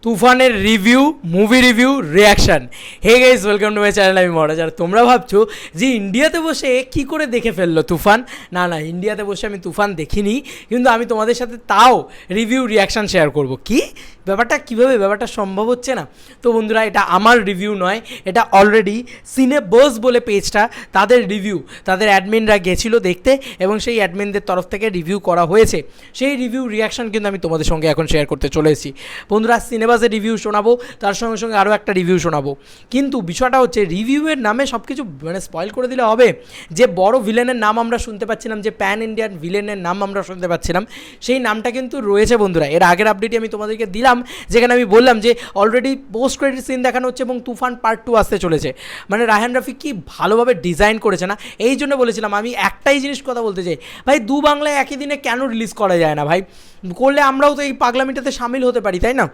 তুফানের review, movie review, reaction. Hey guys, welcome to my channel. আমি মহারাজ। আর তোমরা ভাবছো যে ইন্ডিয়াতে বসে কী করে দেখে ফেললো তুফান। না, ইন্ডিয়াতে বসে আমি তুফান দেখিনি, কিন্তু আমি তোমাদের সাথে তাও রিভিউ রিয়াকশান শেয়ার করব। কি ব্যাপারটা, কীভাবে ব্যাপারটা সম্ভব হচ্ছে না? তো বন্ধুরা, এটা আমার রিভিউ নয়, এটা অলরেডি সিনেবাস বলে পেজটা, তাদের রিভিউ, তাদের অ্যাডমিনরা গেছিলো দেখতে এবং সেই অ্যাডমিনদের তরফ থেকে রিভিউ করা হয়েছে। সেই রিভিউ রিয়াকশান কিন্তু আমি তোমাদের সঙ্গে এখন শেয়ার করতে চলে এসেছি। বন্ধুরা, সিনেবাসের রিভিউ শোনাবো, তার সঙ্গে সঙ্গে আরও একটা রিভিউ শোনাবো। কিন্তু বিষয়টা হচ্ছে, রিভিউয়ের নামে সব কিছু স্পয়েল করে দিলে হবে? যে বড় ভিলেনের নাম আমরা শুনতে পাচ্ছিলাম, যে প্যান ইন্ডিয়ান ভিলেনের নাম আমরা শুনতে পাচ্ছিলাম, সেই নামটা কিন্তু রয়েছে বন্ধুরা। এর আগের আপডেটই আমি তোমাদেরকে দিলাম, যেখানে আমি বললাম যে অলরেডি পোস্ট ক্রেডিট সিন দেখানো হচ্ছে এবং তুফান পার্ট 2 আসতে চলেছে। রায়হান রাফি কি ভালোভাবে ডিজাইন করেছে না? এই জন্য বলেছিলাম, আমি একটাই জিনিস কথা বলতে চাই, ভাই দু বাংলায় একই দিনে কেন রিলিজ করা যায় না ভাই? করলে আমরাও তো এই পাগলামিটাতে সামিল হতে পারি, তাই না?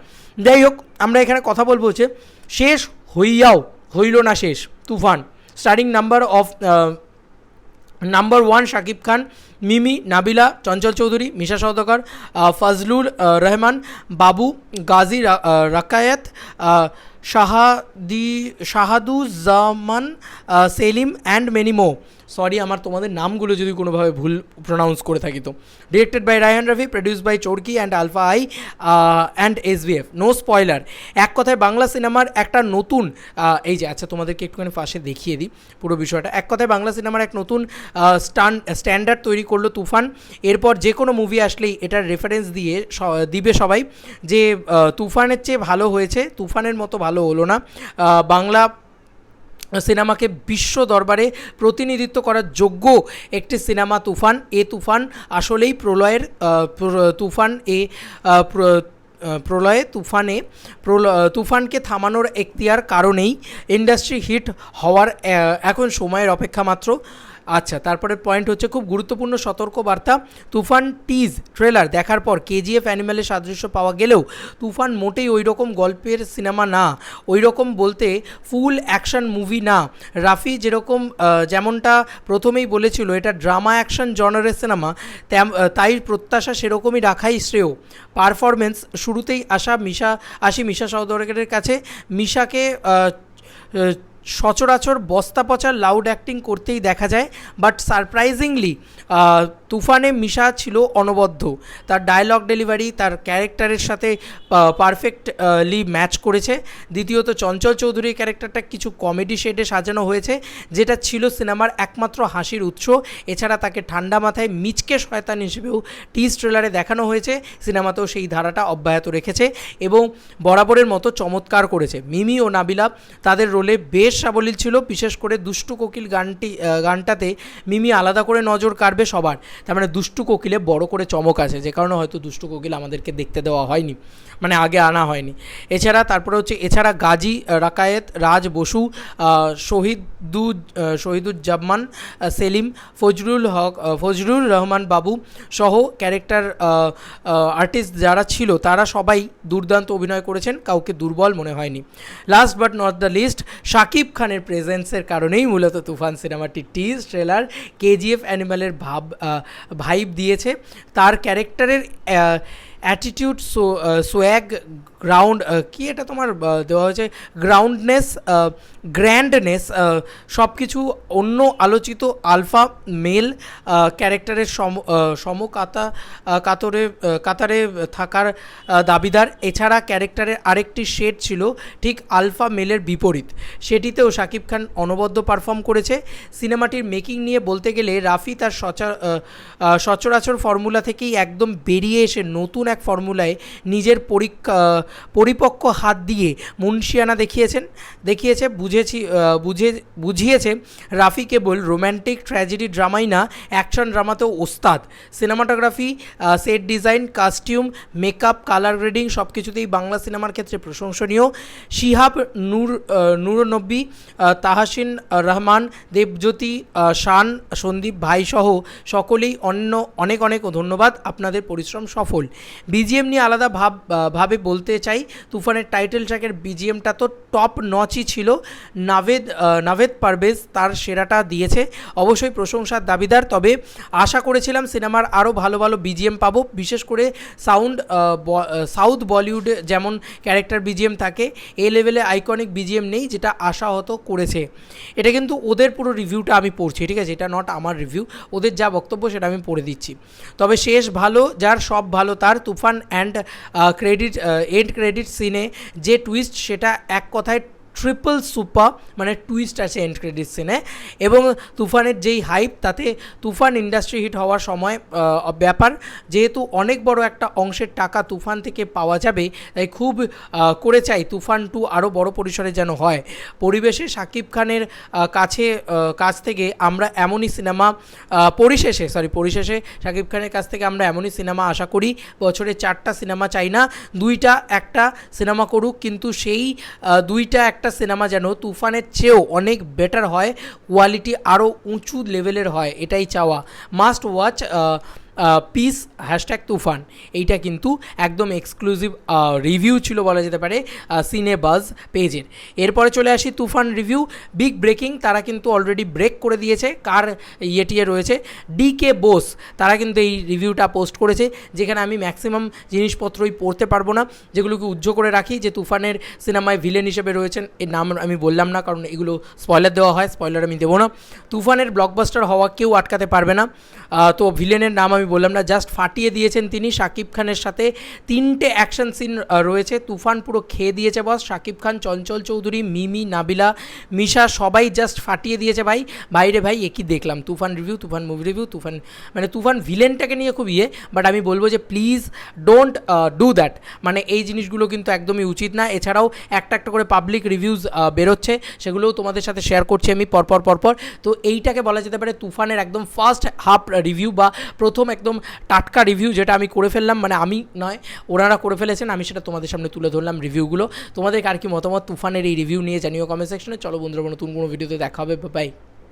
যাই হোক, আমরা এখানে কথা বলবো হচ্ছে, শেষ হইল না শেষ Toofan. Starting number 1 Shakib Khan, Mimi, Nabila, Chanchal Chowdhury, Misha Sawdagar, Fazlur Rahman, Babu, Gazi Rakayet, Shahaduzzaman, Selim and many more. Sorry আমার তোমাদের নামগুলো যদি কোনোভাবে ভুল প্রোনাউন্স করে থাকি তো। Directed by Raihan Rafi, produced by Chorki and Alpha I and SBF। No spoiler. এক কথায় বাংলা সিনেমার একটা নতুন, এই যে আচ্ছা তোমাদেরকে একটুখানি পাশে দেখিয়ে দিই পুরো বিষয়টা। এক কথায় বাংলা সিনেমার এক নতুন স্ট্যান্ডার্ড তৈরি করলো তুফান। এরপর যে কোনো মুভি আসলেই এটার রেফারেন্স দিবে সবাই যে তুফানের চেয়ে ভালো হয়েছে, তুফানের মতো ভালো হলো না। বাংলা সিনেমাকে বিশ্ব দরবারে প্রতিনিধিত্ব করার যোগ্য একটি সিনেমা তুফান। তুফান আসলেই তুফানকে থামানোর এখতিয়ার কারণেই ইন্ডাস্ট্রি হিট হওয়ার এখন সময়ের অপেক্ষা মাত্র। আচ্ছা, তারপরে পয়েন্ট হচ্ছে, খুব গুরুত্বপূর্ণ সতর্কবার্তা, তুফান টিজ ট্রেলার দেখার পর KGF অ্যানিমেলের সাদৃশ্য পাওয়া গেলেও তুফান মোটেই ওই রকম গল্পের সিনেমা না, ওই রকম বলতে ফুল অ্যাকশন মুভি না। রাফি যেমনটা প্রথমেই বলেছিল, এটা ড্রামা অ্যাকশন জনারের সিনেমা, তাই প্রত্যাশা সেরকমই রাখাই শ্রেয়। পারফরমেন্স, শুরুতেই মিশা সওদাগরের কাছে। মিশাকে সচরাচর বস্তা পচার লাউড অ্যাক্টিং করতেই দেখা যায়, বাট সারপ্রাইজিংলি তুফানে মিশা ছিল অনবদ্য। তার ডায়লগ ডেলিভারি তার ক্যারেক্টারের সাথে পারফেক্টলি ম্যাচ করেছে। দ্বিতীয়ত, চঞ্চল চৌধুরীর ক্যারেক্টারটা কিছু কমেডি শেডে সাজানো হয়েছে, যেটা ছিল সিনেমার একমাত্র হাসির উৎস। এছাড়া তাকে ঠান্ডা মাথায় মিচকে শয়তান হিসেবেও টিজ ট্রেলারে দেখানো হয়েছে, সিনেমাতেও সেই ধারাটা অব্যাহত রেখেছে এবং বরাবরের মতো চমৎকার করেছে। মিমি ও নাবিলা তাদের রোলে বেশ সাবলীল ছিল, বিশেষ করে দুষ্টু কোকিল গানটাতে মিমি আলাদা করে নজর কাড়বে সবার। তার দুষ্টু কোকিলে বড় করে চমক আছে, যে কারণে হয়তো দুষ্টু কোকিল আমাদেরকে দেখতে দেওয়া হয়নি, আগে আনা হয়নি। এছাড়া গাজী রাকায়েত, রাজ বসু, শহীদুজ্জামান, সেলিম, ফজলুর রহমান বাবু সহ ক্যারেক্টার আর্টিস্ট যারা ছিল তারা সবাই দুর্দান্ত অভিনয় করেছেন, কাউকে দুর্বল মনে হয়নি। Last but not the least, Shakib খানের প্রেজেন্সের কারণেই মূলত তুফান সিনেমাটি টিজ ট্রেলার KGF অ্যানিমেলের ভাইব দিয়েছে। তার ক্যারেক্টারের অ্যাটিটিউড, সোয়াগ, গ্রাউন্ড, কি এটা তোমার দেওয়া হয়েছে, গ্র্যান্ডনেস, সব কিছু অন্য আলোচিত আলফা মেল ক্যারেক্টারের কাতারে থাকার দাবিদার। এছাড়া ক্যারেক্টারের আরেকটি শেড ছিল ঠিক আলফা মেলের বিপরীত, সেটিতেও শাকিব খান অনবদ্য পারফর্ম করেছে। সিনেমাটির মেকিং নিয়ে বলতে গেলে রাফি তার সচরাচর ফর্মুলা থেকেই একদম বেরিয়ে এসে নতুন এক ফর্মুলায় নিজের পরিপক্ক হাত দিয়ে মুন্সিয়ানা বুঝিয়েছে রাফি কেবল রোম্যান্টিক ট্র্যাজেডি ড্রামাই না, অ্যাকশন ড্রামাতেও ওস্তাদ। Cinematography, set design, costume, makeup, colour grading সব কিছুতেই বাংলা সিনেমার ক্ষেত্রে প্রশংসনীয়। শিহাব, নূরনবী, তাহসিন রহমান, দেবজ্যোতি, শান, সন্দীপ ভাই সহ সকলেই অনেক ধন্যবাদ, আপনাদের পরিশ্রম সফল। বিজিএম নিয়ে আলাদা ভাবে বলতে চাই, তুফানের টাইটেল ট্র্যাকের বিজিএমটা তো টপ নচই ছিল। নাভেদ পারভেজ তার সেরাটা দিয়েছে, অবশ্যই প্রশংসার দাবিদার। তবে আশা করেছিলাম সিনেমার আরও ভালো ভালো বিজিএম পাবো, বিশেষ করে সাউথ বলিউডে যেমন ক্যারেক্টার বিজিএম থাকে, এই লেভেলে আইকনিক বিজিএম নেই, যেটা আশাহত করেছে। এটা কিন্তু ওদের পুরো রিভিউটা আমি পড়ছি, ঠিক আছে, এটা নট আমার রিভিউ, ওদের যা বক্তব্য সেটা আমি পড়ে দিচ্ছি। তবে শেষ ভালো, যার সব ভালো তার। তুফান এন্ড ক্রেডিট সিনে যে টুইস্ট, সেটা এক কথায় ট্রিপল সুপার, মানে টুইস্ট আছে এন্ড ক্রেডিট সিনে। এবং তুফানের যেই হাইপ, তাতে তুফান ইন্ডাস্ট্রি হিট হওয়ার সময় ব্যাপার, যেহেতু অনেক বড় একটা অংশের টাকা তুফান থেকে পাওয়া যাবে, তাই খুব করে চাই তুফান 2 আরও বড় পরিসরে যেন হয়। পরিবেশে শাকিব খানের কাছ থেকে আমরা এমনই সিনেমা পরিশেষে শাকিব খানের কাছ থেকে আমরা এমনই সিনেমা আশা করি। বছরে 4টা সিনেমা চাই না, 2টা একটা সিনেমা করুক, কিন্তু সেই 2টা একটা সিনেমা যেন তুফানের চেয়েও অনেক বেটার হয়, কোয়ালিটি আরও উঁচু লেভেলের হয়, এটাই চাওয়া। মাস্ট ওয়াচ পিস #তুফান, এইটা কিন্তু একদম এক্সক্লুসিভ রিভিউ ছিল বলা যেতে পারে সিনে বাজ পেজের। এরপরে চলে আসি তুফান রিভিউ। বিগ ব্রেকিং, তারা কিন্তু অলরেডি ব্রেক করে দিয়েছে, কার ইয়েটিয়ে রয়েছে ডিকে বোস, তারা কিন্তু এই রিভিউটা পোস্ট করেছে, যেখানে আমি ম্যাক্সিমাম জিনিসপত্রই পড়তে পারবো না, যেগুলোকে উজ্জ্ব করে রাখি। যে তুফানের সিনেমায় ভিলেন হিসেবে রয়েছেন, এর নাম আমি বললাম না, কারণ এগুলো স্পয়লার দেওয়া হয়, স্পয়লার আমি দেবো না। তুফানের ব্লকবাস্টার হওয়া কেউ আটকাতে পারবে না, তো ভিলেনের নাম আমি বললাম না, জাস্ট ফাটিয়ে দিয়েছেন তিনি। শাকিব খানের সাথে 3টে অ্যাকশন সিন রয়েছে, তুফান পুরো খেয়ে দিয়েছে বস। শাকিব খান, চঞ্চল চৌধুরী, মিমি, নাবিলা, মিশা, সবাই জাস্ট ফাটিয়ে দিয়েছে ভাই। বাইরে ভাই একই দেখলাম, তুফান রিভিউ, তুফান মুভি রিভিউ, তুফান ভিলেনটাকে নিয়ে খুব বাট আমি বলবো যে প্লিজ ডোন্ট ডু দ্যাট, মানে এই জিনিসগুলো কিন্তু একদমই উচিত না। এছাড়াও একটা করে পাবলিক রিভিউজ বেরোচ্ছে, সেগুলোও তোমাদের সাথে শেয়ার করছি আমি পরপর। তো এইটাকে বলা যেতে পারে তুফানের একদম ফার্স্ট হাফ রিভিউ, বা প্রথম একদম টাটকা রিভিউ, যেটা আমি করে ফেললাম, মানে আমি নয়, ওনারা করে ফেলেছেন, আমি সেটা তোমাদের সামনে তুলে ধরলাম রিভিউগুলো। তোমাদের আর কি মতামত তুফানের এই রিভিউ নিয়ে জানিও কমেন্ট সেকশনে। চলো বন্ধুরা, নতুন কোনো ভিডিওতে দেখা হবে, বাই।